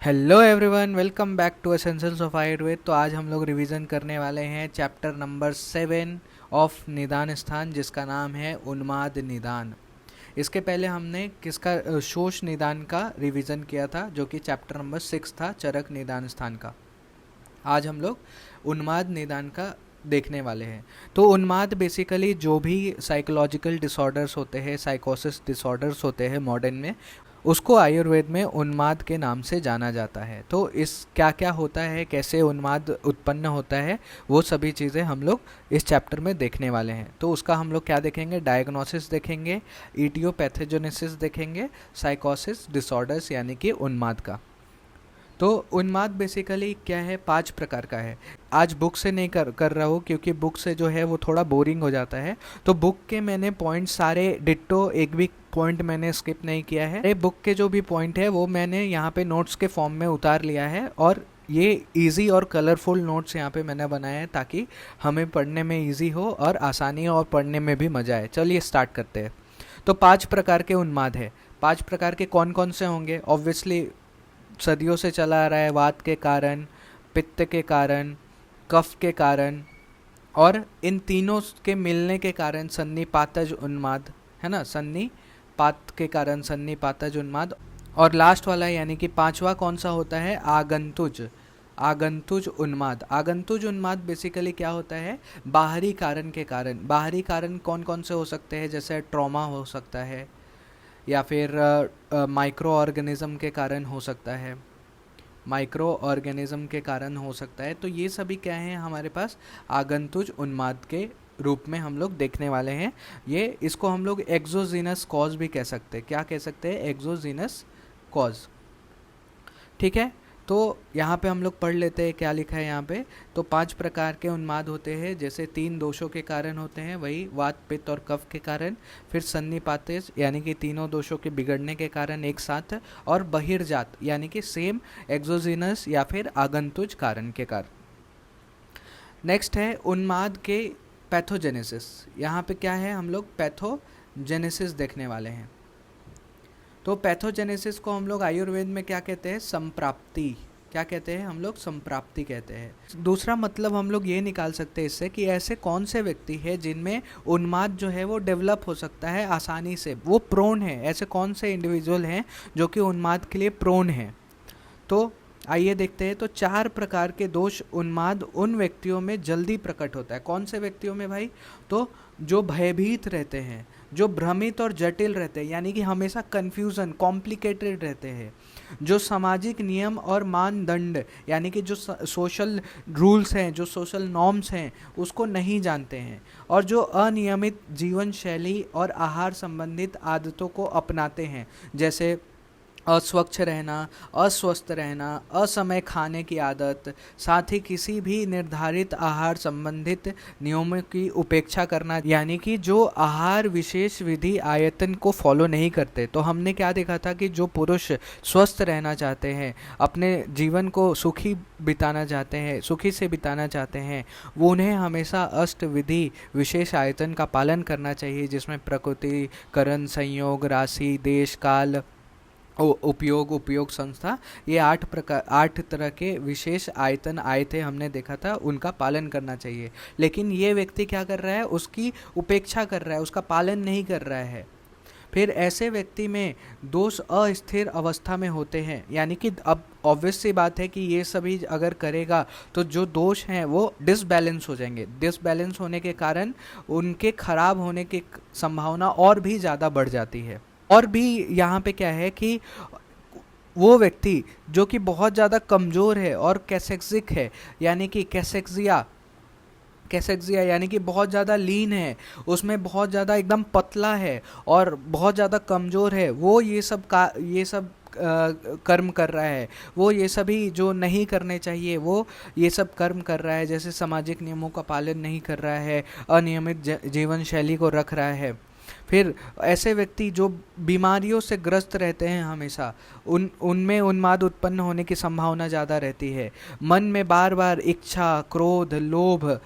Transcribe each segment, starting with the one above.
Hello everyone, welcome back to essentials of Ayurveda. तो आज हम लोग रिवीजन करने वाले हैं चैप्टर नंबर 7 ऑफ निदान स्थान, जिसका नाम है उन्माद निदान। इसके पहले हमने किसका शोष निदान का रिवीजन किया था, जो कि चैप्टर नंबर 6 था, चरक निदान स्थान का। आज हम लोग उन्माद निदान का देखने वाले हैं। तो उन्माद बेसिकली जो भी साइकोलॉजिकल डिसऑर्डर्स होते हैं, साइकोसिस डिसऑर्डर्स होते हैं मॉडर्न में, उसको आयुर्वेद में उन्माद के नाम से जाना जाता है। तो इस क्या क्या होता है, कैसे उन्माद उत्पन्न होता है, वो सभी चीज़ें हम लोग इस चैप्टर में देखने वाले हैं। तो उसका हम लोग क्या देखेंगे, डायग्नोसिस देखेंगे, इटियोपैथोजेनेसिस देखेंगे, साइकोसिस डिसऑर्डर्स यानी कि उन्माद का। तो उन्माद बेसिकली क्या है, 5 प्रकार का है। आज बुक से नहीं कर रहा हूँ, क्योंकि बुक से जो है वो थोड़ा बोरिंग हो जाता है। तो बुक के मैंने पॉइंट सारे डिट्टो, एक भी पॉइंट मैंने स्किप नहीं किया है। बुक के जो भी पॉइंट है वो मैंने यहाँ पे नोट्स के फॉर्म में उतार लिया है, और ये इजी और कलरफुल नोट्स यहाँ पे मैंने बनाए हैं ताकि हमें पढ़ने में इजी हो और आसानी हो और पढ़ने में भी मज़ा आए। चलिए स्टार्ट करते हैं। तो 5 प्रकार के उन्माद है। 5 प्रकार के कौन कौन से होंगे? ऑब्वियसली सदियों से चला आ रहा है, वात के कारण, पित्त के कारण, कफ के कारण, और इन तीनों के मिलने के कारण सन्निपातज उन्माद है ना। सन्निपात के कारण सन्निपातज उन्माद। और लास्ट वाला यानी कि 5वां कौन सा होता है, आगंतुज उन्माद। आगंतुज उन्माद बेसिकली क्या होता है, बाहरी कारण के कारण। बाहरी कारण कौन कौन से हो सकते हैं, जैसे ट्रॉमा हो सकता है, या फिर माइक्रो ऑर्गेनिज्म के कारण हो सकता है, माइक्रो ऑर्गेनिज्म के कारण हो सकता है। तो ये सभी क्या है हमारे पास आगंतुज उन्माद के रूप में हम लोग देखने वाले हैं। ये इसको हम लोग एक्सोजीनस कॉज भी कह सकते हैं। क्या कह सकते हैं? Exogenous cause. ठीक है। तो यहाँ पे हम लोग पढ़ लेते हैं क्या लिखा है यहाँ पे। तो 5 प्रकार के उन्माद होते हैं, जैसे 3 दोषों के कारण होते हैं, वही वात, पित्त और कफ के कारण, फिर सन्निपातेज यानी कि तीनों दोषों के बिगड़ने के कारण एक साथ, और बहिर्जात यानी कि सेम एक्सोजीनस या फिर आगंतुज कारण के कारण। नेक्स्ट है उन्माद के पैथोजेनेसिस। यहाँ पे क्या है, हम लोग पैथोजेनेसिस देखने वाले हैं। तो पैथोजेनेसिस को हम लोग आयुर्वेद में क्या कहते हैं, संप्राप्ति। क्या कहते हैं हम लोग? संप्राप्ति कहते हैं। दूसरा मतलब हम लोग ये निकाल सकते हैं इससे कि ऐसे कौन से व्यक्ति हैं जिनमें उन्माद जो है वो डेवलप हो सकता है आसानी से, वो प्रोन है। ऐसे कौन से इंडिविजुअल हैं जो कि उन्माद के लिए प्रोन हैं? तो आइए देखते हैं। तो 4 प्रकार के दोष उन्माद उन व्यक्तियों में जल्दी प्रकट होता है। कौन से व्यक्तियों में भाई? तो जो भयभीत रहते हैं, जो भ्रमित और जटिल रहते हैं, यानी कि हमेशा कंफ्यूजन, कॉम्प्लिकेटेड रहते हैं, जो सामाजिक नियम और मानदंड यानी कि जो सोशल रूल्स हैं, जो सोशल नॉर्म्स हैं, उसको नहीं जानते हैं, और जो अनियमित जीवन शैली और आहार संबंधित आदतों को अपनाते हैं, जैसे अस्वच्छ रहना, अस्वस्थ रहना, असमय खाने की आदत, साथ ही किसी भी निर्धारित आहार संबंधित नियमों की उपेक्षा करना, यानी कि जो आहार विशेष विधि आयतन को फॉलो नहीं करते। तो हमने क्या देखा था कि जो पुरुष स्वस्थ रहना चाहते हैं, अपने जीवन को सुखी बिताना चाहते हैं, सुखी से बिताना चाहते हैं, वो उन्हें हमेशा अष्ट विधि विशेष आयतन का पालन करना चाहिए, जिसमें प्रकृति, करण, संयोग, राशि, देश, काल, उपयोग संस्था, ये 8 तरह के विशेष आयतन आए थे, हमने देखा था, उनका पालन करना चाहिए। लेकिन ये व्यक्ति क्या कर रहा है, उसकी उपेक्षा कर रहा है, उसका पालन नहीं कर रहा है। फिर ऐसे व्यक्ति में दोष अस्थिर अवस्था में होते हैं, यानी कि अब ऑब्वियस सी बात है कि ये सभी अगर करेगा तो जो दोष हैं वो डिसबैलेंस हो जाएंगे। डिसबैलेंस होने के कारण उनके खराब होने की संभावना और भी ज़्यादा बढ़ जाती है। और भी यहाँ पे क्या है कि वो व्यक्ति जो कि बहुत ज़्यादा कमज़ोर है और कैसेक्सिक है, यानी कि कैसेक्सिया यानी कि बहुत ज़्यादा लीन है, उसमें बहुत ज़्यादा एकदम पतला है और बहुत ज़्यादा कमज़ोर है, वो ये सब कर्म कर रहा है, वो ये सभी जो नहीं करने चाहिए वो ये सब कर्म कर रहा है, जैसे सामाजिक नियमों का पालन नहीं कर रहा है, अनियमित जीवन शैली को रख रहा है। फिर ऐसे व्यक्ति जो बीमारियों से ग्रस्त रहते हैं हमेशा, उनमें उन्माद उत्पन्न होने की संभावना ज़्यादा रहती है। मन में बार बार इच्छा, क्रोध, लोभ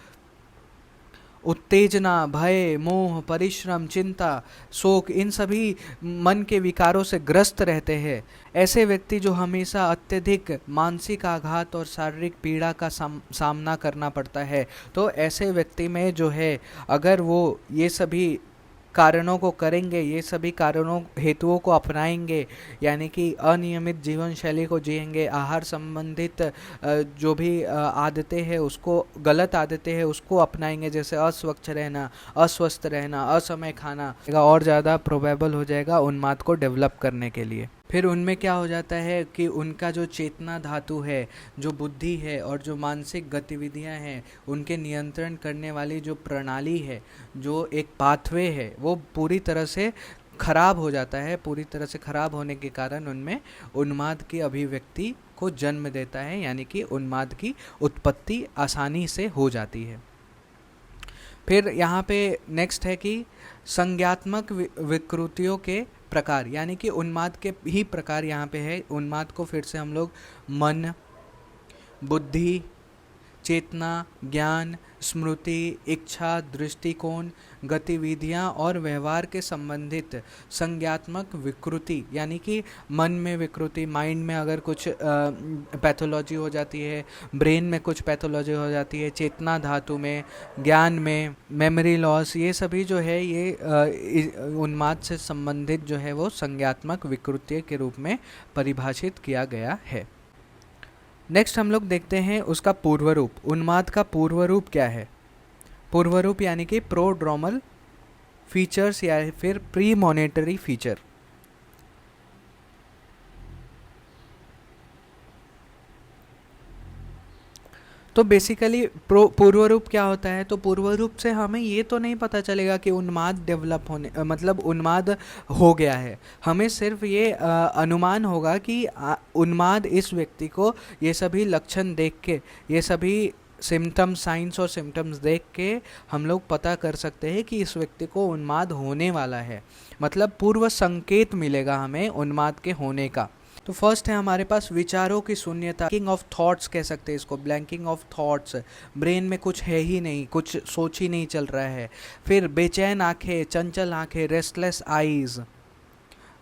उत्तेजना, भय, मोह, परिश्रम, चिंता, शोक, इन सभी मन के विकारों से ग्रस्त रहते हैं। ऐसे व्यक्ति जो हमेशा अत्यधिक मानसिक आघात और शारीरिक पीड़ा का सामना करना पड़ता है, तो ऐसे व्यक्ति में जो है, अगर वो ये सभी कारणों को करेंगे, ये सभी कारणों हेतुओं को अपनाएंगे, यानी कि अनियमित जीवन शैली को जिएंगे, आहार संबंधित जो भी आदतें हैं उसको, गलत आदतें हैं उसको अपनाएंगे, जैसे अस्वच्छ रहना, अस्वस्थ रहना, असमय खाना, और ज़्यादा प्रोबेबल हो जाएगा उन्माद को डेवलप करने के लिए। फिर उनमें क्या हो जाता है कि उनका जो चेतना धातु है, जो बुद्धि है और जो मानसिक गतिविधियां हैं, उनके नियंत्रण करने वाली जो प्रणाली है, जो एक पाथवे है, वो पूरी तरह से खराब हो जाता है। पूरी तरह से खराब होने के कारण उनमें उन्माद की अभिव्यक्ति को जन्म देता है, यानी कि उन्माद की उत्पत्ति आसानी से हो जाती है। फिर यहाँ पे नेक्स्ट है कि संज्ञात्मक विकृतियों के प्रकार, यानी कि उन्माद के ही प्रकार यहाँ पे है। उन्माद को फिर से हम लोग मन, बुद्धि, चेतना, ज्ञान, स्मृति, इच्छा, दृष्टिकोण, गतिविधियाँ और व्यवहार के संबंधित संज्ञात्मक विकृति, यानी कि मन में विकृति, माइंड में अगर कुछ पैथोलॉजी हो जाती है, ब्रेन में कुछ पैथोलॉजी हो जाती है, चेतना धातु में, ज्ञान में, मेमोरी लॉस, ये सभी जो है ये उन्माद से संबंधित जो है वो संज्ञात्मक विकृति के रूप में परिभाषित किया गया है। नेक्स्ट हम लोग देखते हैं उसका पूर्व रूप। उन्माद का पूर्व रूप क्या है? पूर्व रूप यानी कि प्रोड्रोमल फीचर्स या फिर प्री मॉनिटरी फीचर। तो बेसिकली पूर्व रूप क्या होता है? तो पूर्व रूप से हमें ये तो नहीं पता चलेगा कि उन्माद डेवलप होने मतलब उन्माद हो गया है। हमें सिर्फ ये अनुमान होगा कि उन्माद इस व्यक्ति को ये सभी लक्षण देख के, ये सभी सिम्टम्स, साइंस और सिम्टम्स देख के हम लोग पता कर सकते हैं कि इस व्यक्ति को उन्माद होने वाला है। मतलब पूर्व संकेत मिलेगा हमें उन्माद के होने का। तो फर्स्ट है हमारे पास विचारों की शून्यता, ब्लैंकिंग ऑफ थॉट्स कह सकते हैं इसको, ब्लैंकिंग ऑफ थॉट्स, ब्रेन में कुछ है ही नहीं, कुछ सोच ही नहीं चल रहा है। फिर बेचैन आंखें, चंचल आंखें, रेस्टलेस आईज,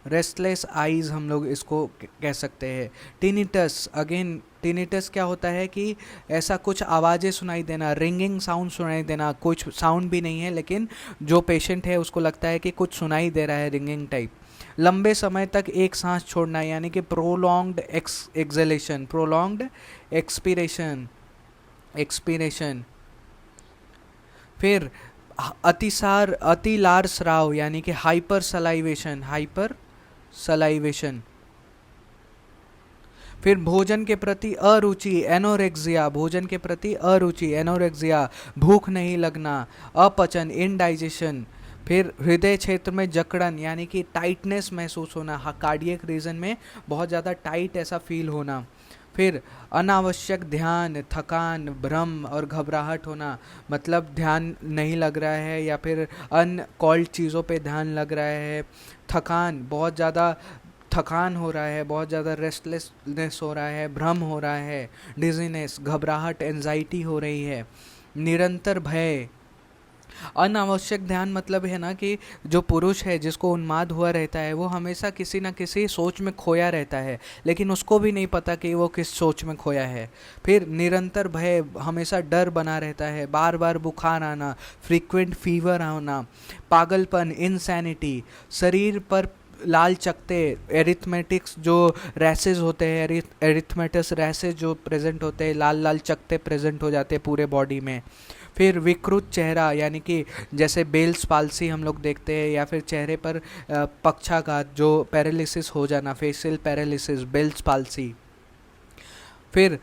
रेस्टलेस आईज हम लोग इसको कह सकते हैं। टिनिटस, अगेन टिनिटस क्या होता है कि ऐसा कुछ आवाज़ें सुनाई देना, रिंगिंग साउंड सुनाई देना, कुछ साउंड भी नहीं है लेकिन जो पेशेंट है उसको लगता है कि कुछ सुनाई दे रहा है, रिंगिंग टाइप। लंबे समय तक एक सांस छोड़ना, यानी कि prolonged exhalation, prolonged expiration, expiration. फिर अतिसार, अतिलार स्राव, यानी कि हाइपर सलाइवेशन, हाइपर सलाइवेशन। फिर भोजन के प्रति अरुचि, एनोरेक्सिया, भोजन के प्रति अरुचि, एनोरेक्सिया, भूख नहीं लगना, अपचन, इनडाइजेशन। फिर हृदय क्षेत्र में जकड़न, यानी कि टाइटनेस महसूस होना, कार्डियक रीजन में बहुत ज़्यादा टाइट ऐसा फील होना। फिर अनावश्यक ध्यान, थकान, भ्रम और घबराहट होना, मतलब ध्यान नहीं लग रहा है या फिर अनकॉल्ड चीज़ों पे ध्यान लग रहा है। थकान, बहुत ज़्यादा थकान हो रहा है, बहुत ज़्यादा रेस्टलेसनेस हो रहा है, भ्रम हो रहा है, डिजीनेस, घबराहट, एंजाइटी हो रही है। निरंतर भय। अनावश्यक ध्यान मतलब है ना कि जो पुरुष है जिसको उन्माद हुआ रहता है वो हमेशा किसी न किसी सोच में खोया रहता है, लेकिन उसको भी नहीं पता कि वो किस सोच में खोया है। फिर निरंतर भय, हमेशा डर बना रहता है, बार बार बुखार आना, फ्रीक्वेंट फीवर होना, पागलपन, इंसैनिटी, शरीर पर लाल चकते, एरिथमेटिक्स जो रैसेज होते हैं, एरिथमेटस रैसेज जो प्रेजेंट होते हैं, लाल लाल चकते प्रेजेंट हो जाते हैं पूरे बॉडी में। फिर विकृत चेहरा, यानी कि जैसे बेल्स पाल्सी हम लोग देखते हैं, या फिर चेहरे पर पक्षाघात, जो पैरालिसिस हो जाना, फेशियल पैरालिसिस, बेल्स पाल्सी। फिर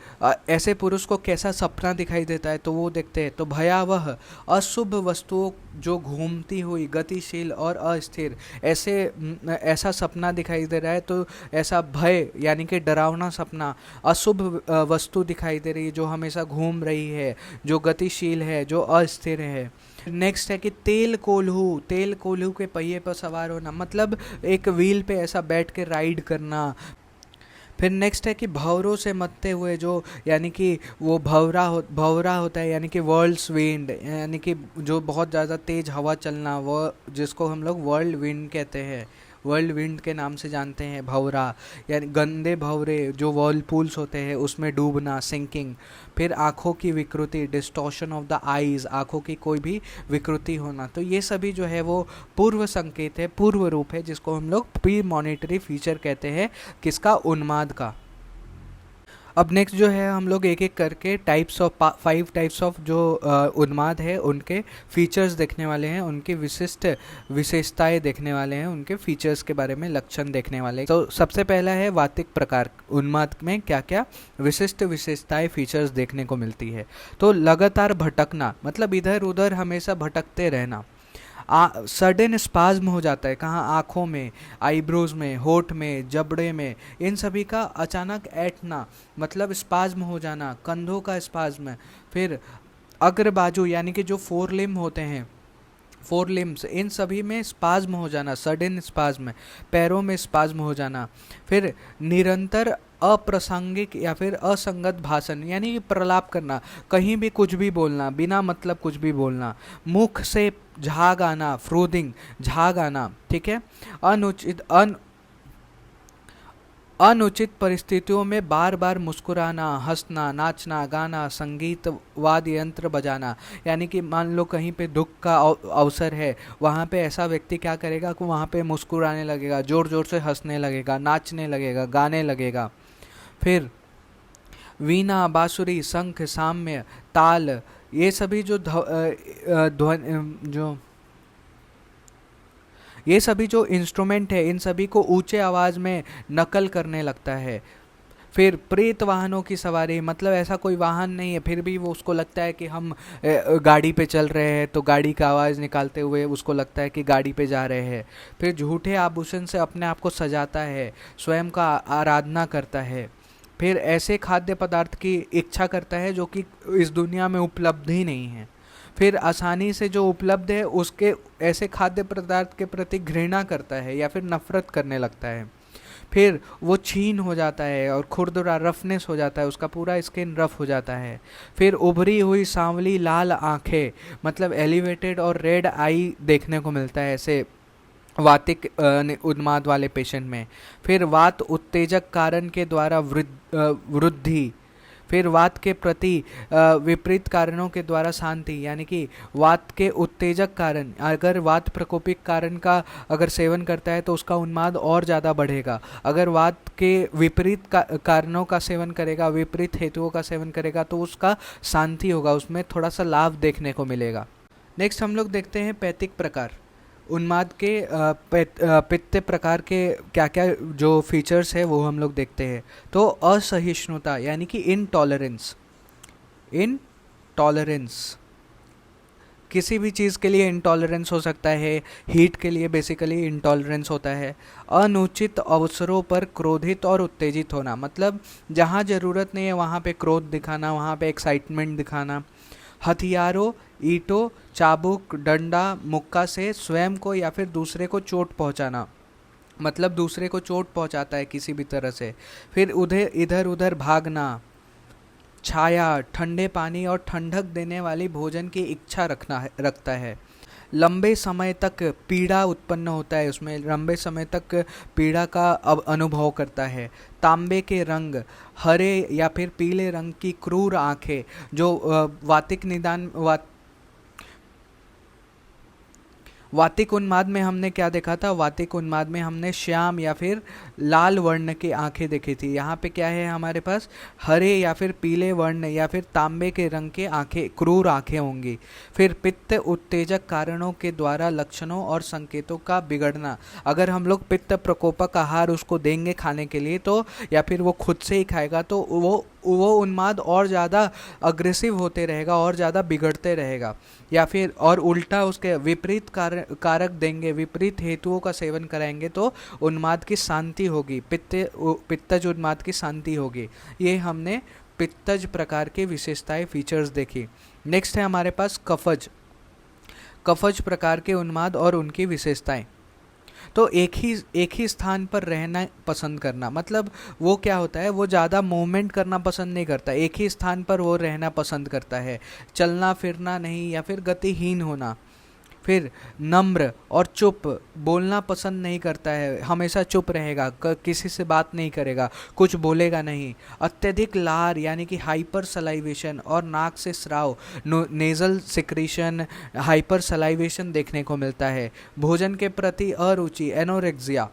ऐसे पुरुष को कैसा सपना दिखाई देता है तो वो देखते हैं, तो भयावह अशुभ वस्तुओं जो घूमती हुई, गतिशील और अस्थिर, ऐसा सपना दिखाई दे रहा है। तो ऐसा भय यानी कि डरावना सपना, अशुभ वस्तु दिखाई दे रही है जो हमेशा घूम रही है, जो गतिशील है, जो अस्थिर है। नेक्स्ट है कि तेल कोल्हू, तेल कोल्हू के पहिए पर सवार होना, मतलब एक व्हील पे ऐसा बैठ के राइड करना। फिर नेक्स्ट है कि भंवरों से मथते हुए जो, यानी कि वो भंवरा होता है, यानी कि वर्ल्ड्स विंड, यानी कि जो बहुत ज़्यादा तेज़ हवा चलना, वो जिसको हम लोग वर्ल्ड विंड कहते हैं, वर्ल्ड विंड के नाम से जानते हैं भंवरा। यानी गंदे भंवरे जो वर्लपूल्स होते हैं उसमें डूबना, सिंकिंग। फिर आँखों की विकृति, डिस्टॉर्शन ऑफ द आईज़, आँखों की कोई भी विकृति होना। तो ये सभी जो है वो पूर्व संकेत है, पूर्व रूप है, जिसको हम लोग प्री मॉनिटरी फीचर कहते हैं, किसका, उन्माद का। अब नेक्स्ट जो है हम लोग एक एक करके टाइप्स ऑफ 5 टाइप्स ऑफ जो उन्माद है उनके फीचर्स देखने वाले हैं, उनकी विशिष्ट विशेषताएं देखने वाले हैं, उनके फीचर्स के बारे में लक्षण देखने वाले हैं। तो सबसे पहला है वातिक प्रकार। उन्माद में क्या क्या विशिष्ट विशेषताएं फीचर्स देखने को मिलती है। तो लगातार भटकना, मतलब इधर उधर हमेशा भटकते रहना। सडन स्पाज्म हो जाता है, कहाँ, आँखों में, आईब्रोज में, होठ में, जबड़े में, इन सभी का अचानक ऐंठना, मतलब स्पाज्म हो जाना, कंधों का स्पाज्म। फिर अग्र बाजू, यानी कि जो 4 लिम्ब होते हैं, 4 लिम्स, इन सभी में स्पाज्म हो जाना, सडन स्पाज्म। पैरों में स्पाज्म हो जाना। फिर निरंतर अप्रासंगिक या फिर असंगत भाषण, यानी कि प्रलाप करना, कहीं भी कुछ भी बोलना, बिना मतलब कुछ भी बोलना। मुख से झाग आना, फ्रोदिंग, झाग आना, ठीक है। अनुचित परिस्थितियों में बार बार मुस्कुराना, हंसना, नाचना, गाना, संगीत, वाद्य यंत्र बजाना। यानी कि मान लो कहीं पे दुख का अवसर है, वहाँ पे ऐसा व्यक्ति क्या करेगा कि वहाँ पे मुस्कुराने लगेगा, ज़ोर ज़ोर से हंसने लगेगा, नाचने लगेगा, गाने लगेगा। फिर वीणा, बांसुरी, शंख, साम्य, ताल, ये सभी जो ये सभी जो इंस्ट्रूमेंट है, इन सभी को ऊंचे आवाज़ में नकल करने लगता है। फिर प्रेत वाहनों की सवारी, मतलब ऐसा कोई वाहन नहीं है, फिर भी वो उसको लगता है कि हम गाड़ी पे चल रहे हैं, तो गाड़ी का आवाज़ निकालते हुए उसको लगता है कि गाड़ी पे जा रहे हैं। फिर झूठे आभूषण से अपने आप को सजाता है, स्वयं का आराधना करता है। फिर ऐसे खाद्य पदार्थ की इच्छा करता है जो कि इस दुनिया में उपलब्ध ही नहीं है। फिर आसानी से जो उपलब्ध है उसके ऐसे खाद्य पदार्थ के प्रति घृणा करता है या फिर नफरत करने लगता है। फिर वो छीन हो जाता है और खुरदुरा, रफनेस हो जाता है, उसका पूरा स्किन रफ हो जाता है। फिर उभरी हुई सांवली लाल आंखें, मतलब एलिवेटेड और रेड आई देखने को मिलता है ऐसे वातिक उन्माद वाले पेशेंट में। फिर वात उत्तेजक कारण के द्वारा वृद्धि। फिर वात के प्रति विपरीत कारणों के द्वारा शांति, यानी कि वात के उत्तेजक कारण, अगर वात प्रकोपिक कारण का अगर सेवन करता है तो उसका उन्माद और ज़्यादा बढ़ेगा। अगर वात के विपरीत कारणों का सेवन करेगा, विपरीत हेतुओं का सेवन करेगा, तो उसका शांति होगा, उसमें थोड़ा सा लाभ देखने को मिलेगा। नेक्स्ट हम लोग देखते हैं पैतिक प्रकार। उन्माद के पित्त प्रकार के क्या क्या जो फीचर्स है वो हम लोग देखते हैं। तो असहिष्णुता, यानी कि इनटॉलरेंस, किसी भी चीज़ के लिए इंटॉलरेंस हो सकता है। हीट के लिए बेसिकली इंटॉलरेंस होता है। अनुचित अवसरों पर क्रोधित और उत्तेजित होना, मतलब जहाँ ज़रूरत नहीं है वहाँ पे क्रोध दिखाना, वहाँ पे एक्साइटमेंट दिखाना। हथियारों, ईंटों, चाबुक, डंडा, मुक्का से स्वयं को या फिर दूसरे को चोट पहुंचाना, मतलब दूसरे को चोट पहुंचाता है किसी भी तरह से। फिर इधर उधर भागना। छाया, ठंडे पानी और ठंडक देने वाली भोजन की इच्छा रखता है। लंबे समय तक पीड़ा उत्पन्न होता है उसमें, लंबे समय तक पीड़ा का अब अनुभव करता है। तांबे के रंग, हरे या फिर पीले रंग की क्रूर आंखें, जो वातिक उन्माद में हमने क्या देखा था, वातिक उन्माद में हमने श्याम या फिर लाल वर्ण की आंखें देखी थी। यहाँ पे क्या है हमारे पास, हरे या फिर पीले वर्ण या फिर तांबे के रंग के आंखें, क्रूर आंखें होंगी। फिर पित्त उत्तेजक कारणों के द्वारा लक्षणों और संकेतों का बिगड़ना, अगर हम लोग पित्त प्रकोपक आहार उसको देंगे खाने के लिए तो, या फिर वो खुद से ही खाएगा तो वो उन्माद और ज़्यादा अग्रेसिव होते रहेगा और ज़्यादा बिगड़ते रहेगा। या फिर और उल्टा उसके विपरीत कारक देंगे, विपरीत हेतुओं का सेवन कराएंगे तो उन्माद की शांति होगी, पित्तज उन्माद की शांति होगी। ये हमने पित्तज प्रकार के विशेषताएं फीचर्स देखी। नेक्स्ट है हमारे पास कफज प्रकार के उन्माद और उनकी विशेषताएं। तो एक ही स्थान पर रहना पसंद करना, मतलब वो क्या होता है, वो ज़्यादा मूवमेंट करना पसंद नहीं करता, एक ही स्थान पर वो रहना पसंद करता है, चलना फिरना नहीं या फिर गतिहीन होना। फिर नम्र और चुप, बोलना पसंद नहीं करता है, हमेशा चुप रहेगा, किसी से बात नहीं करेगा, कुछ बोलेगा नहीं। अत्यधिक लार यानी कि हाइपर सलाइवेशन और नाक से स्राव, नेजल सिक्रीशन, हाइपर सलाइवेशन देखने को मिलता है। भोजन के प्रति अरुचि, एनोरेक्सिया,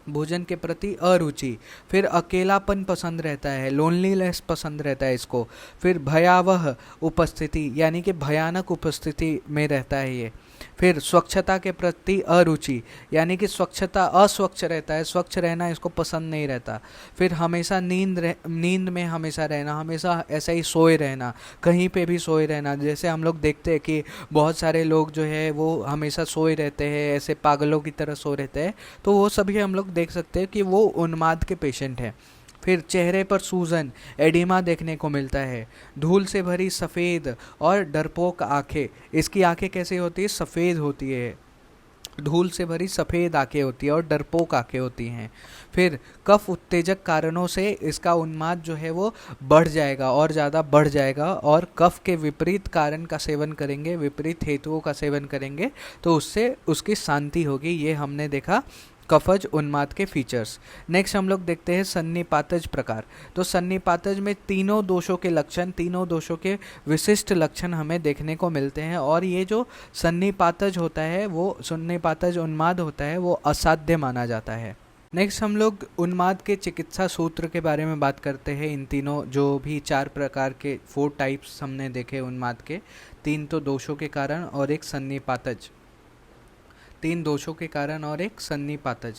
भोजन के प्रति अरुचि। फिर अकेलापन पसंद रहता है, लोनलीनेस पसंद रहता है इसको। फिर भयावह उपस्थिति यानी कि भयानक उपस्थिति में रहता है ये। फिर स्वच्छता के प्रति अरुचि यानी कि स्वच्छता, अस्वच्छ रहता है, स्वच्छ रहना इसको पसंद नहीं रहता। फिर हमेशा नींद में हमेशा रहना, हमेशा ऐसा ही सोए रहना, कहीं पे भी सोए रहना। जैसे हम लोग देखते हैं कि बहुत सारे लोग जो है वो हमेशा सोए रहते हैं, ऐसे पागलों की तरह सो रहते हैं, तो वो सभी हम लोग देख सकते हैं कि वो उन्माद के पेशेंट हैं। फिर चेहरे पर सूजन, एडिमा देखने को मिलता है। धूल से भरी सफ़ेद और डरपोक आंखें, इसकी आंखें कैसी होती है, सफ़ेद होती है, धूल से भरी सफ़ेद आंखें होती है और डरपोक आंखें होती हैं। फिर कफ उत्तेजक कारणों से इसका उन्माद जो है वो बढ़ जाएगा और ज़्यादा बढ़ जाएगा, और कफ के विपरीत कारण का सेवन करेंगे, विपरीत हेतुओं का सेवन करेंगे तो उससे उसकी शांति होगी। ये हमने देखा कफज उन्माद के फीचर्स। नेक्स्ट हम लोग देखते हैं सन्निपातज प्रकार। तो सन्निपातज में तीनों दोषों के लक्षण, तीनों दोषों के विशिष्ट लक्षण हमें देखने को मिलते हैं, और ये जो सन्निपातज होता है, वो सन्निपातज उन्माद होता है, वो असाध्य माना जाता है। नेक्स्ट हम लोग उन्माद के चिकित्सा सूत्र के बारे में बात करते हैं। इन तीनों जो भी 4 प्रकार के 4 टाइप्स हमने देखे उन्माद के, 3 तो दोषों के कारण और एक सन्निपातज, 3 दोषों के कारण और एक सन्निपातज।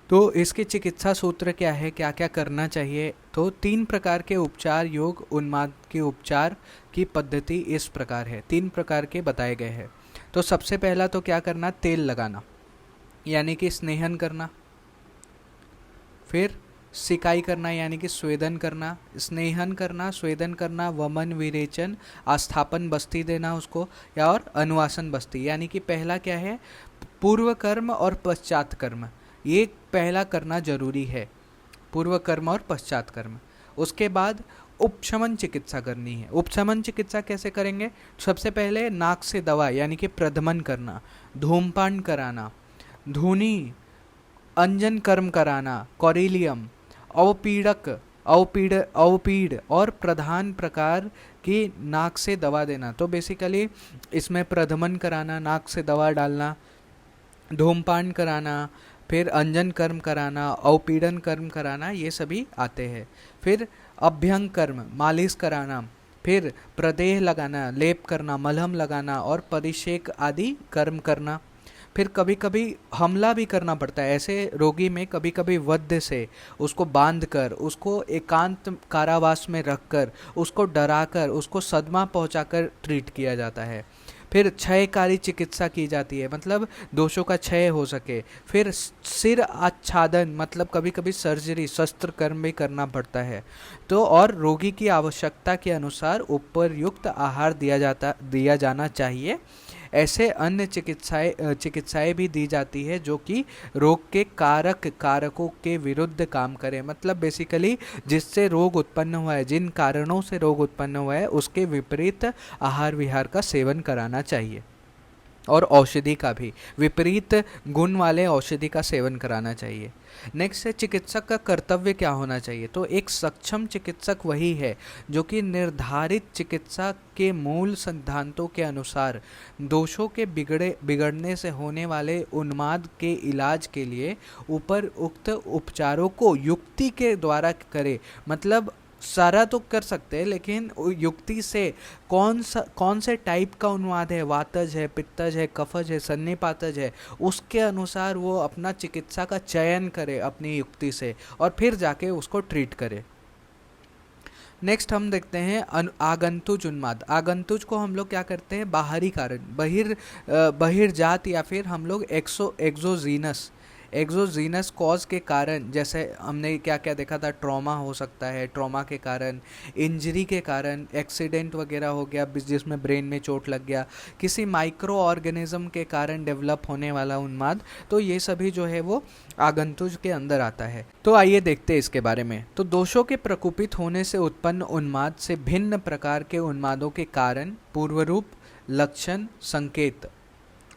तो इसके चिकित्सा सूत्र क्या है, क्या क्या करना चाहिए? तो 3 प्रकार के उपचार योग उन्माद के उपचार की पद्धति इस प्रकार है, 3 प्रकार के बताए गए हैं। तो सबसे पहला तो क्या करना, तेल लगाना यानी कि स्नेहन करना। फिर सिकाई करना यानी कि स्वेदन करना, स्नेहन करना, स्वेदन करना, वमन विरेचन, आस्थापन बस्ती देना उसको, या और अनुवासन बस्ती। यानी कि पहला क्या है, पूर्व कर्म और पश्चात कर्म, ये पहला करना जरूरी है, पूर्व कर्म और पश्चात कर्म। उसके बाद उपशमन चिकित्सा करनी है। उपशमन चिकित्सा कैसे करेंगे? सबसे पहले नाक से दवा यानी कि प्रधमन करना, धूमपान कराना, धूनी अंजन कर्म कराना, कॉरिलियम, अवपीड़ और प्रधान प्रकार की नाक से दवा देना। तो बेसिकली इसमें प्रधमन कराना, नाक से दवा डालना, धूमपान कराना, फिर अंजन कर्म कराना, अवपीड़न कर्म कराना, ये सभी आते हैं। फिर अभ्यंग कर्म, मालिश कराना, फिर प्रदेह लगाना, लेप करना, मलहम लगाना और परिषेक आदि कर्म करना। फिर कभी कभी हमला भी करना पड़ता है, ऐसे रोगी में कभी कभी वध्य से उसको बांधकर, उसको एकांत कारावास में रखकर, उसको डराकर, उसको सदमा पहुंचाकर ट्रीट किया जाता है। फिर क्षयकारी चिकित्सा की जाती है, मतलब दोषों का क्षय हो सके। फिर सिर आच्छादन, मतलब कभी कभी सर्जरी, शस्त्र कर्म भी करना पड़ता है। तो और रोगी की आवश्यकता के अनुसार उपयुक्त आहार दिया जाना चाहिए। ऐसे अन्य चिकित्साएं भी दी जाती है जो कि रोग के कारकों के विरुद्ध काम करें, मतलब बेसिकली जिससे रोग उत्पन्न हुआ है, जिन कारणों से रोग उत्पन्न हुआ है, उसके विपरीत आहार विहार का सेवन कराना चाहिए, और औषधि का भी विपरीत गुण वाले औषधि का सेवन कराना चाहिए। नेक्स्ट है चिकित्सक का कर्तव्य क्या होना चाहिए। तो एक सक्षम चिकित्सक वही है जो कि निर्धारित चिकित्सा के मूल सिद्धांतों के अनुसार दोषों के बिगड़ने से होने वाले उन्माद के इलाज के लिए उक्त उपचारों को युक्ति के द्वारा करे। मतलब सारा तो कर सकते हैं, लेकिन युक्ति से कौन से टाइप का उन्माद है, वातज है, पित्तज है, कफज है, सन्निपातज है, उसके अनुसार वो अपना चिकित्सा का चयन करे अपनी युक्ति से, और फिर जाके उसको ट्रीट करे। नेक्स्ट हम देखते हैं आगंतुज उन्माद। आगंतुज को हम लोग क्या करते हैं, बाहरी कारण, बहिर्जात, या फिर हम लोग एक्सोजीनस एक्सोजीनस कॉज के कारण, जैसे हमने क्या क्या देखा था, ट्रॉमा हो सकता है, ट्रॉमा के कारण, इंजरी के कारण, एक्सीडेंट वगैरह हो गया जिसमें ब्रेन में चोट लग गया, किसी माइक्रो ऑर्गेनिज्म के कारण डेवलप होने वाला उन्माद, तो ये सभी जो है वो आगंतुक के अंदर आता है। तो आइए देखते हैं इसके बारे में। तो दोषों के प्रकोपित होने से उत्पन्न उन्माद से भिन्न प्रकार के उन्मादों के कारण, पूर्वरूप, लक्षण, संकेत,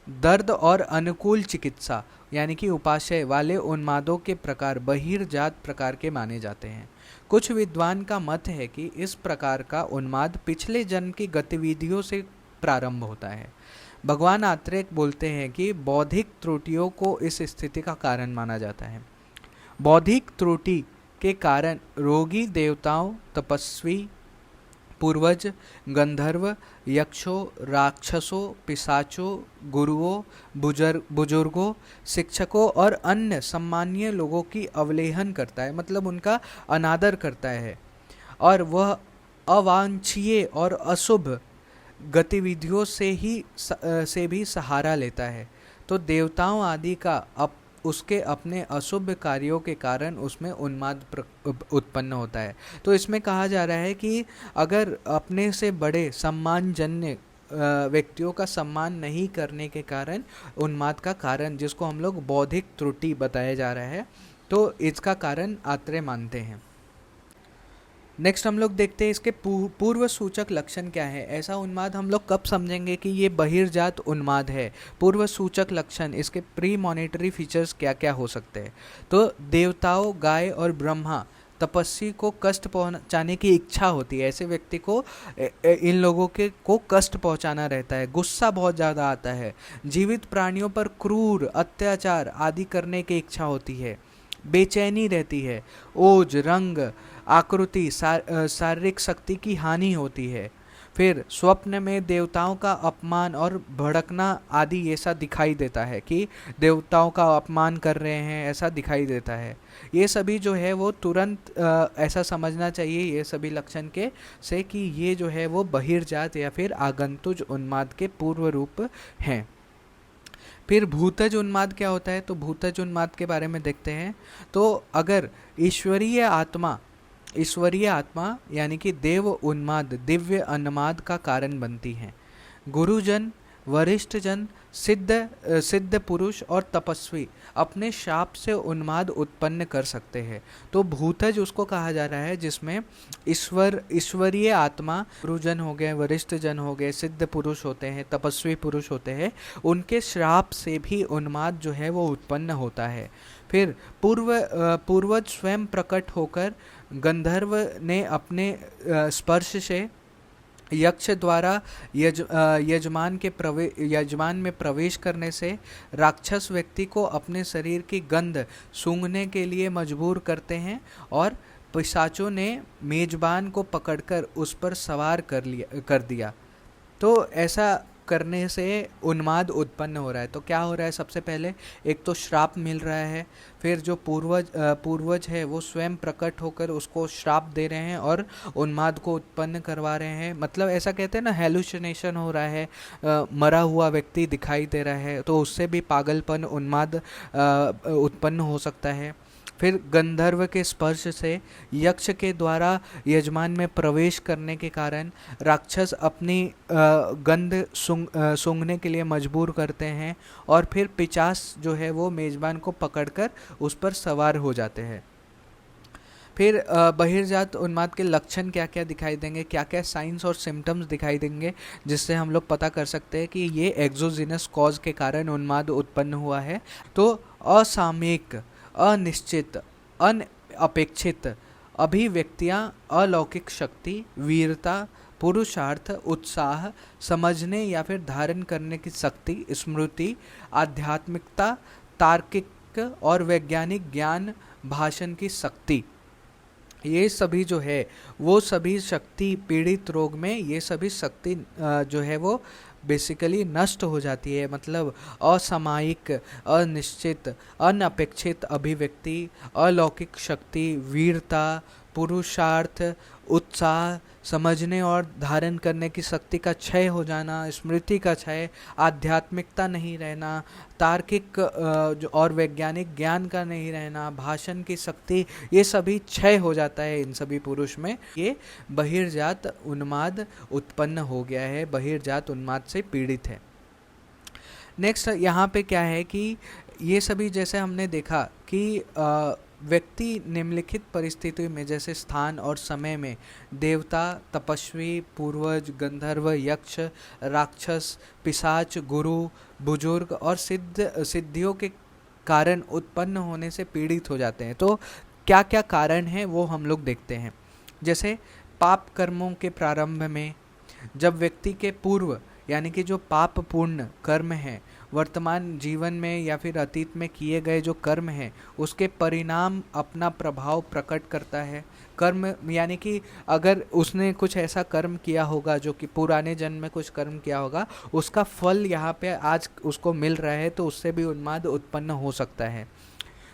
दर्द और अनुकूल चिकित्सा यानी कि उपाशय वाले उन्मादों के प्रकार बहिर्जात प्रकार के माने जाते हैं। कुछ विद्वान का मत है कि इस प्रकार का उन्माद पिछले जन्म की गतिविधियों से प्रारंभ होता है। भगवान आत्रेय बोलते हैं कि बौद्धिक त्रुटियों को इस स्थिति का कारण माना जाता है। बौद्धिक त्रुटि के कारण रोगी देवताओं, तपस्वी, पूर्वज, गंधर्व, यक्षों, राक्षसों, पिशाचों, गुरुओं, बुजुर्गों, शिक्षकों और अन्य सम्मानीय लोगों की अवहेलना करता है, मतलब उनका अनादर करता है, और वह अवांछनीय और अशुभ गतिविधियों से भी सहारा लेता है। तो देवताओं आदि का उसके अपने अशुभ कार्यों के कारण उसमें उन्माद उत्पन्न होता है। तो इसमें कहा जा रहा है कि अगर अपने से बड़े सम्मानजन्य व्यक्तियों का सम्मान नहीं करने के कारण उन्माद का कारण, जिसको हम लोग बौद्धिक त्रुटि बताया जा रहा है, तो इसका कारण आत्रेय मानते हैं। नेक्स्ट हम लोग देखते हैं इसके पूर्व सूचक लक्षण क्या है। ऐसा उन्माद हम लोग कब समझेंगे कि ये बहिर्जात उन्माद है। पूर्व सूचक लक्षण, इसके प्री मॉनिटरी फीचर्स क्या क्या हो सकते हैं। तो देवताओं, गाय और ब्रह्मा, तपस्वी को कष्ट पहुंचाने की इच्छा होती है। ऐसे व्यक्ति को इन लोगों के को कष्ट पहुंचाना रहता है। गुस्सा बहुत ज़्यादा आता है। जीवित प्राणियों पर क्रूर अत्याचार आदि करने की इच्छा होती है। बेचैनी रहती है। ओज, रंग, आकृति, शारीरिक शक्ति की हानि होती है। फिर स्वप्न में देवताओं का अपमान और भड़कना आदि ऐसा दिखाई देता है कि देवताओं का अपमान कर रहे हैं, ऐसा दिखाई देता है। ये सभी जो है वो तुरंत ऐसा समझना चाहिए ये सभी लक्षण के से कि ये जो है वो बहिर्जात या फिर आगंतुक उन्माद के पूर्व रूप हैं। फिर भूतज उन्माद क्या होता है, तो भूतज उन्माद के बारे में देखते हैं। तो अगर ईश्वरीय आत्मा यानी कि देव उन्माद दिव्य उन्माद का कारण बनती हैं। गुरुजन, वरिष्ठ जन, सिद्ध पुरुष और तपस्वी अपने शाप से उन्माद उत्पन्न कर सकते हैं। तो भूतज उसको कहा जा रहा है जिसमें ईश्वरीय आत्मा, गुरुजन हो गए, वरिष्ठ जन हो गए, सिद्ध पुरुष होते हैं, तपस्वी पुरुष होते हैं, उनके श्राप से भी उन्माद जो है वो उत्पन्न होता है। फिर पूर्वज स्वयं प्रकट होकर गंधर्व ने अपने स्पर्श से यक्ष द्वारा यजमान में प्रवेश करने से राक्षस व्यक्ति को अपने शरीर की गंध सूंघने के लिए मजबूर करते हैं और पिशाचों ने मेजबान को पकड़कर उस पर सवार कर दिया। तो ऐसा करने से उन्माद उत्पन्न हो रहा है। तो क्या हो रहा है, सबसे पहले एक तो श्राप मिल रहा है, फिर जो पूर्वज है वो स्वयं प्रकट होकर उसको श्राप दे रहे हैं और उन्माद को उत्पन्न करवा रहे हैं। मतलब ऐसा कहते हैं ना, हेलुसिनेशन हो रहा है, मरा हुआ व्यक्ति दिखाई दे रहा है, तो उससे भी पागलपन, उन्माद उत्पन्न हो सकता है। फिर गंधर्व के स्पर्श से यक्ष के द्वारा यजमान में प्रवेश करने के कारण राक्षस अपनी गंध सूंघने के लिए मजबूर करते हैं और फिर पिशाच जो है वो मेजबान को पकड़कर उस पर सवार हो जाते हैं। फिर बहिर्जात उन्माद के लक्षण क्या क्या दिखाई देंगे, क्या क्या साइंस और सिम्टम्स दिखाई देंगे, जिससे हम लोग पता कर सकते हैं कि ये एक्सोजीनस कॉज के कारण उन्माद उत्पन्न हुआ है। तो असामयिक, अनिश्चित, अनअपेक्षित अभिव्यक्तियाँ, अलौकिक शक्ति, वीरता, पुरुषार्थ, उत्साह, समझने या फिर धारण करने की शक्ति, स्मृति, आध्यात्मिकता, तार्किक और वैज्ञानिक ज्ञान, भाषण की शक्ति, ये सभी जो है वो सभी शक्ति पीड़ित रोग में ये सभी शक्ति जो है वो बेसिकली नष्ट हो जाती है। मतलब असामयिक, अनिश्चित, अनपेक्षित अभिव्यक्ति, अलौकिक शक्ति, वीरता, पुरुषार्थ, उत्साह, समझने और धारण करने की शक्ति का क्षय हो जाना, स्मृति का क्षय, आध्यात्मिकता नहीं रहना, तार्किक जो और वैज्ञानिक ज्ञान का नहीं रहना, भाषण की शक्ति, ये सभी क्षय हो जाता है इन सभी पुरुष में। ये बहिर्जात उन्माद उत्पन्न हो गया है, बहिर्जात उन्माद से पीड़ित है। नेक्स्ट यहाँ पे क्या है कि ये सभी जैसे हमने देखा कि व्यक्ति निम्नलिखित परिस्थिति में जैसे स्थान और समय में देवता, तपस्वी, पूर्वज, गंधर्व, यक्ष, राक्षस, पिशाच, गुरु, बुजुर्ग और सिद्धियों के कारण उत्पन्न होने से पीड़ित हो जाते हैं। तो क्या क्या कारण हैं वो हम लोग देखते हैं। जैसे पाप कर्मों के प्रारंभ में, जब व्यक्ति के पूर्व यानी कि जो पाप पूर्ण कर्म है वर्तमान जीवन में या फिर अतीत में किए गए जो कर्म हैं उसके परिणाम अपना प्रभाव प्रकट करता है। कर्म यानी कि अगर उसने कुछ ऐसा कर्म किया होगा जो कि पुराने जन्म में कुछ कर्म किया होगा, उसका फल यहाँ पे आज उसको मिल रहा है, तो उससे भी उन्माद उत्पन्न हो सकता है।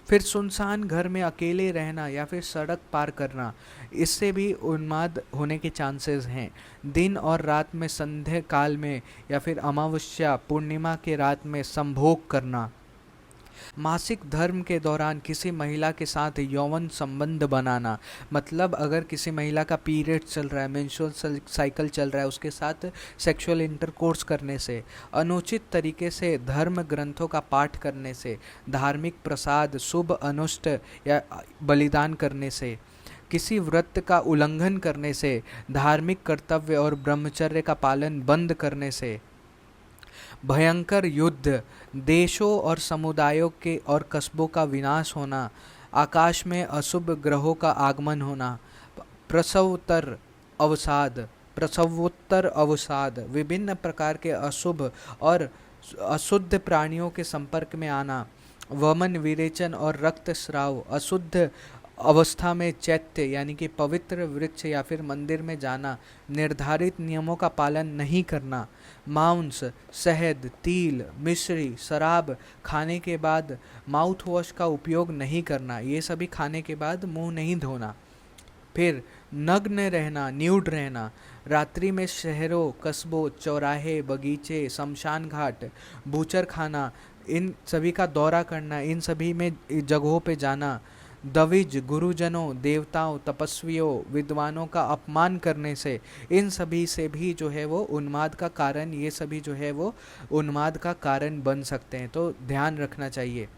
फिर सुनसान घर में अकेले रहना या फिर सड़क पार करना, इससे भी उन्माद होने के चांसेस हैं। दिन और रात में, संध्या काल में या फिर अमावस्या पूर्णिमा के रात में संभोग करना, मासिक धर्म के दौरान किसी महिला के साथ यौवन संबंध बनाना, मतलब अगर किसी महिला का पीरियड चल रहा है, मेंस्ट्रुअल साइकिल चल रहा है, उसके साथ सेक्सुअल इंटरकोर्स करने से, अनुचित तरीके से धर्म ग्रंथों का पाठ करने से, धार्मिक प्रसाद, शुभ अनुष्ठ या बलिदान करने से, किसी व्रत का उल्लंघन करने से, धार्मिक कर्तव्य और ब्रह्मचर्य का पालन बंद करने से, भयंकर युद्ध, देशों और समुदायों के और कस्बों का विनाश होना, आकाश में अशुभ ग्रहों का आगमन होना, प्रसवोत्तर अवसाद, विभिन्न प्रकार के अशुभ और अशुद्ध प्राणियों के संपर्क में आना, वमन, विरेचन और रक्तस्राव, अशुद्ध अवस्था में चैत्य यानी कि पवित्र वृक्ष या फिर मंदिर में जाना, निर्धारित नियमों का पालन नहीं करना, मांस, शहद, तिल, मिश्री, शराब खाने के बाद माउथ वॉश का उपयोग नहीं करना, ये सभी खाने के बाद मुंह नहीं धोना। फिर नग्न रहना, न्यूड रहना, रात्रि में शहरों, कस्बों, चौराहे, बगीचे, शमशान घाट, बूचर खाना, इन सभी का दौरा करना, इन सभी में जगहों पे जाना, दविज, गुरुजनों, देवताओं, तपस्वियों, विद्वानों का अपमान करने से, इन सभी से भी जो है वो उन्माद का कारण, ये सभी जो है वो उन्माद का कारण बन सकते हैं, तो ध्यान रखना चाहिए।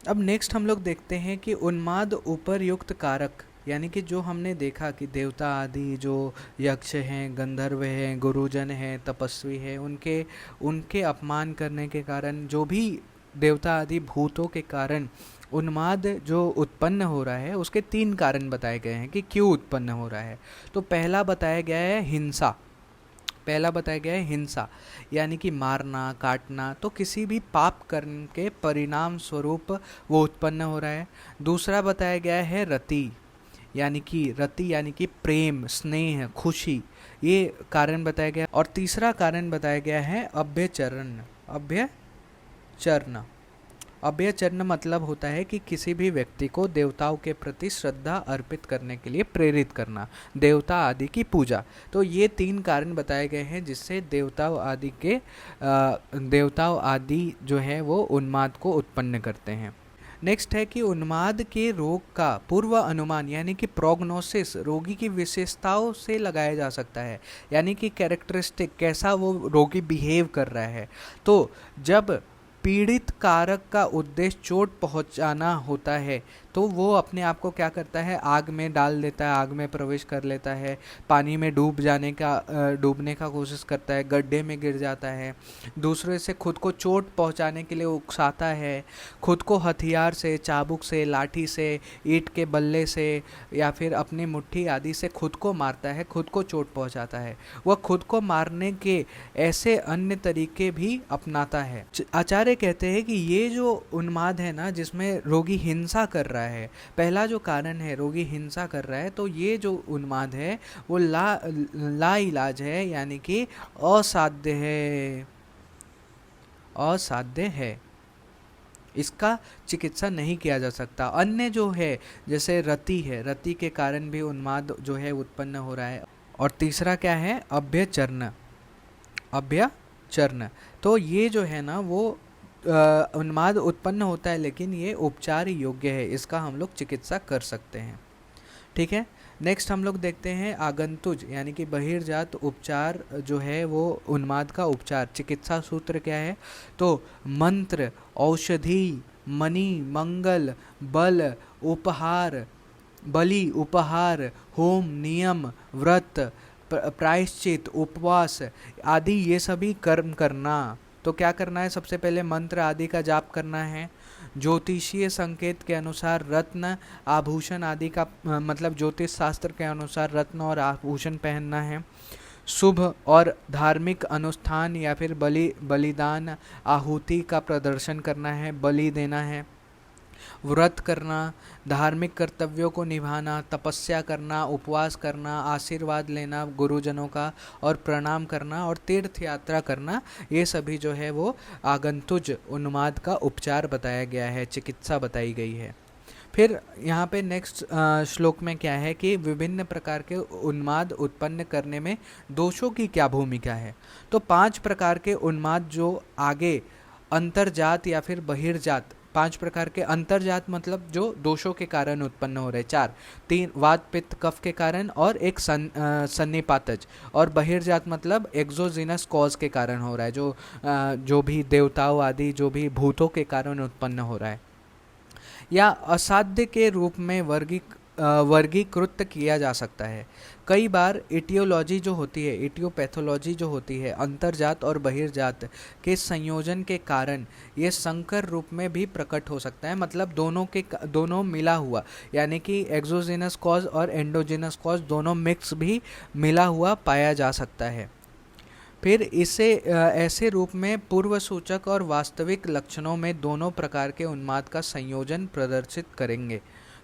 अब नेक्स्ट हम लोग देखते हैं कि उन्माद उपर्युक्त कारक, यानी कि जो हमने देखा कि देवता आदि जो यक्ष हैं, गंधर्व हैं, गुरुजन हैं, तपस्वी हैं, उनके अपमान करने के कारण, जो भी देवता आदि भूतों के कारण उन्माद जो उत्पन्न हो रहा है, उसके 3 कारण बताए गए हैं कि क्यों उत्पन्न हो रहा है। तो पहला बताया गया है हिंसा, यानी कि मारना, काटना, तो किसी भी पाप कर्म के परिणाम स्वरूप वो उत्पन्न हो रहा है। दूसरा बताया गया है रति यानी कि प्रेम, स्नेह, खुशी, ये कारण बताया गया। और तीसरा कारण बताया गया है अभ्यचरण मतलब होता है कि किसी भी व्यक्ति को देवताओं के प्रति श्रद्धा अर्पित करने के लिए प्रेरित करना, देवता आदि की पूजा। तो ये 3 कारण बताए गए हैं जिससे देवताओं आदि जो है वो उन्माद को उत्पन्न करते हैं। नेक्स्ट है कि उन्माद के रोग का पूर्व अनुमान यानी कि प्रोग्नोसिस रोगी की विशेषताओं से लगाया जा सकता है, यानी कि कैरेक्टरिस्टिक, कैसा वो रोगी बिहेव कर रहा है। तो जब पीड़ित कारक का उद्देश्य चोट पहुंचाना होता है तो वो अपने आप को क्या करता है, आग में डाल देता है, आग में प्रवेश कर लेता है, पानी में डूबने का कोशिश करता है, गड्ढे में गिर जाता है, दूसरे से खुद को चोट पहुंचाने के लिए उकसाता है, खुद को हथियार से, चाबुक से, लाठी से, ईंट के बल्ले से या फिर अपनी मुट्ठी आदि से खुद को मारता है, खुद को चोट पहुंचाता है। वह खुद को मारने के ऐसे अन्य तरीके भी अपनाता है। आचार्य कहते हैं कि ये जो उन्माद है ना, जिसमें रोगी हिंसा कर रहा है, पहला जो कारण है रोगी हिंसा कर रहा है, तो ये जो उन्माद है वो ला इलाज है, यानी कि असाध्य है। इसका चिकित्सा नहीं किया जा सकता। अन्य जो है जैसे रति है, रति के कारण भी उन्माद जो है उत्पन्न हो रहा है। और तीसरा क्या है, अभ्यचर्ण, अभ्यचर्ण। तो ये जो है ना वो उन्माद उत्पन्न होता है, लेकिन ये उपचार योग्य है, इसका हम लोग चिकित्सा कर सकते हैं। ठीक है, नेक्स्ट हम लोग देखते हैं आगंतुज यानी कि बहिर्जात उपचार जो है वो उन्माद का उपचार। चिकित्सा सूत्र क्या है, तो मंत्र, औषधि, मणि, मंगल, बल, उपहार, बलि, उपहार, होम, नियम, व्रत, प्रायश्चित, उपवास आदि ये सभी कर्म करना। तो क्या करना है, सबसे पहले मंत्र आदि का जाप करना है। ज्योतिषीय संकेत के अनुसार रत्न, आभूषण आदि का मतलब ज्योतिष शास्त्र के अनुसार रत्न और आभूषण पहनना है। शुभ और धार्मिक अनुष्ठान या फिर बलिदान, आहुति का प्रदर्शन करना है, बलि देना है। व्रत करना, धार्मिक कर्तव्यों को निभाना, तपस्या करना, उपवास करना, आशीर्वाद लेना गुरुजनों का और प्रणाम करना और तीर्थ यात्रा करना, ये सभी जो है वो आगंतुज उन्माद का उपचार बताया गया है, चिकित्सा बताई गई है। फिर यहाँ पे नेक्स्ट श्लोक में क्या है कि विभिन्न प्रकार के उन्माद उत्पन्न करने में दोषों की क्या भूमिका है। तो 5 प्रकार के उन्माद जो आगे अंतर्जात या फिर बहिर्जात, 5 प्रकार के अंतर्जात मतलब जो दोषों के कारण उत्पन्न हो रहे, 4, 3 वात पित्त कफ के कारण और एक सन्निपातज, और बहिर्जात मतलब एक्सोजीनस कॉज के कारण हो रहा है, जो भी देवताओं आदि जो भी भूतों के कारण उत्पन्न हो रहा है, या असाध्य के रूप में वर्गीकृत किया जा सकता है। कई बार इटियोलॉजी जो होती है, इटियोपैथोलॉजी जो होती है, अंतर्जात और बहिर्जात के संयोजन के कारण ये संकर रूप में भी प्रकट हो सकता है, मतलब दोनों मिला हुआ, यानी कि एक्सोजीनस कॉज और एंडोजीनस कॉज दोनों मिक्स भी मिला हुआ पाया जा सकता है। फिर इसे ऐसे रूप में पूर्व सूचक और वास्तविक लक्षणों में दोनों प्रकार के उन्माद का संयोजन प्रदर्शित करेंगे।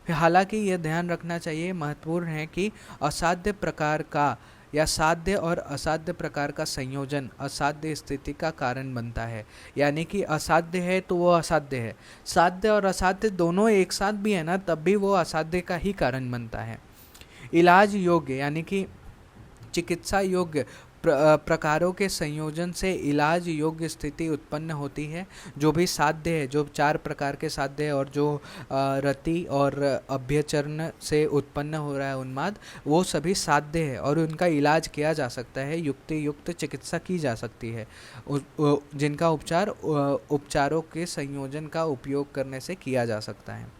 हालांकि यह ध्यान रखना चाहिए, महत्वपूर्ण है कि असाध्य प्रकार का या साध्य और असाध्य प्रकार का संयोजन असाध्य स्थिति का कारण बनता है। यानी कि असाध्य है तो वो असाध्य है, साध्य और असाध्य दोनों एक साथ भी है ना, तब भी वो असाध्य का ही कारण बनता है। इलाज योग्य यानी कि चिकित्सा योग्य प्रकारों के संयोजन से इलाज योग्य स्थिति उत्पन्न होती है। जो भी साध्य है, जो 4 प्रकार के साध्य है और जो रति और अभ्यचर्ण से उत्पन्न हो रहा है उन्माद, वो सभी साध्य है और उनका इलाज किया जा सकता है, युक्ति युक्त चिकित्सा की जा सकती है, जिनका उपचारों के संयोजन का उपयोग करने से किया जा सकता है।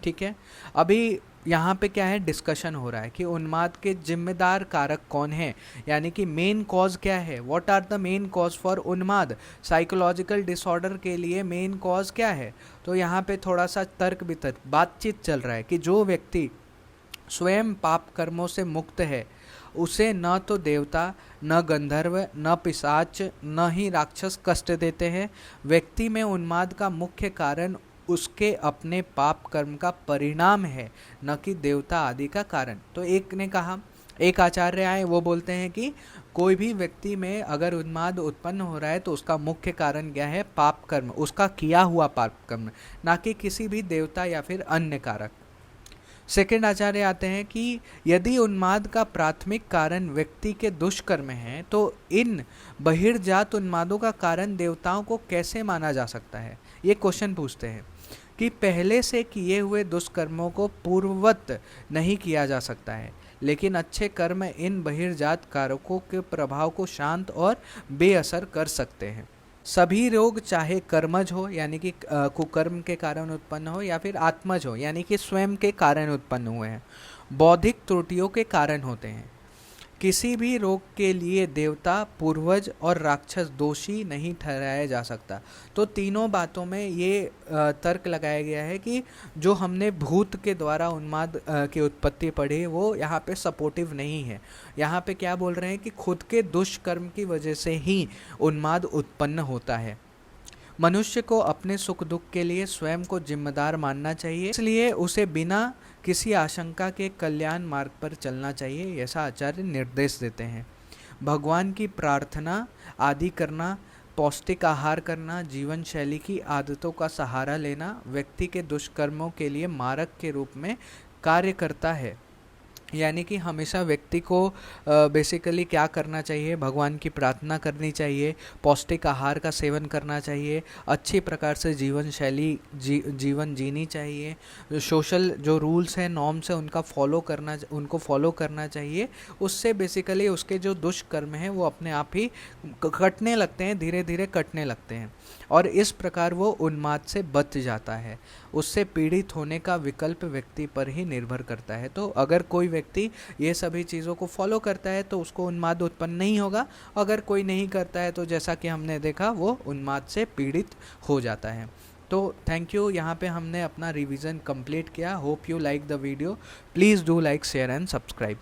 ठीक है, अभी यहाँ पे क्या है, डिस्कशन हो रहा है कि उन्माद के जिम्मेदार कारक कौन है, यानी कि मेन कॉज क्या है, what are the main cause for उन्माद। साइकोलॉजिकल डिसऑर्डर के लिए मेन कॉज क्या है, तो यहाँ पे थोड़ा सा तर्क वितर्क बातचीत चल रहा है कि जो व्यक्ति स्वयं पाप कर्मों से मुक्त है उसे न तो देवता, न गंधर्व, न पिशाच, न ही राक्षस कष्ट देते हैं। व्यक्ति में उन्माद का मुख्य कारण उसके अपने पाप कर्म का परिणाम है, न कि देवता आदि का कारण। तो एक आचार्य आए, वो बोलते हैं कि कोई भी व्यक्ति में अगर उन्माद उत्पन्न हो रहा है तो उसका मुख्य कारण क्या है, पाप कर्म, उसका किया हुआ पाप कर्म, ना कि किसी भी देवता या फिर अन्य कारक। सेकंड आचार्य आते हैं कि यदि उन्माद का प्राथमिक कारण व्यक्ति के दुष्कर्म है तो इन बहिर्जात उन्मादों का कारण देवताओं को कैसे माना जा सकता है। ये क्वेश्चन पूछते हैं कि पहले से किए हुए दुष्कर्मों को पूर्ववत नहीं किया जा सकता है, लेकिन अच्छे कर्म इन बहिर्जात कारकों के प्रभाव को शांत और बेअसर कर सकते हैं। सभी रोग चाहे कर्मज हो यानी कि कुकर्म के कारण उत्पन्न हो या फिर आत्मज हो यानी कि स्वयं के कारण उत्पन्न हुए हैं, बौद्धिक त्रुटियों के कारण होते हैं। किसी भी रोग के लिए देवता, पूर्वज और राक्षस दोषी नहीं ठहराया जा सकता। तो तीनों बातों में ये तर्क लगाया गया है कि जो हमने भूत के द्वारा उन्माद की उत्पत्ति पढ़ी वो यहाँ पे सपोर्टिव नहीं है। यहाँ पे क्या बोल रहे हैं कि खुद के दुष्कर्म की वजह से ही उन्माद उत्पन्न होता है। मनुष्य को अपने सुख दुख के लिए स्वयं को जिम्मेदार मानना चाहिए, इसलिए उसे बिना किसी आशंका के कल्याण मार्ग पर चलना चाहिए, ऐसा आचार्य निर्देश देते हैं। भगवान की प्रार्थना आदि करना, पौष्टिक आहार करना, जीवन शैली की आदतों का सहारा लेना व्यक्ति के दुष्कर्मों के लिए मारक के रूप में कार्य करता है। यानी कि हमेशा व्यक्ति को बेसिकली क्या करना चाहिए, भगवान की प्रार्थना करनी चाहिए, पौष्टिक आहार का सेवन करना चाहिए, अच्छी प्रकार से जीवन शैली जीवन जीनी चाहिए, सोशल जो रूल्स हैं, नॉर्म्स हैं, उनको फॉलो करना चाहिए। उससे बेसिकली उसके जो दुष्कर्म हैं वो अपने आप ही कटने लगते हैं, धीरे धीरे कटने लगते हैं, और इस प्रकार वो उन्माद से बच जाता है। उससे पीड़ित होने का विकल्प व्यक्ति पर ही निर्भर करता है। तो अगर कोई व्यक्ति ये सभी चीज़ों को फॉलो करता है तो उसको उन्माद उत्पन्न नहीं होगा। अगर कोई नहीं करता है तो जैसा कि हमने देखा, वो उन्माद से पीड़ित हो जाता है। तो थैंक यू, यहाँ पे हमने अपना रिवीजन कंप्लीट किया। Hope you like the video. Please do like, share and subscribe.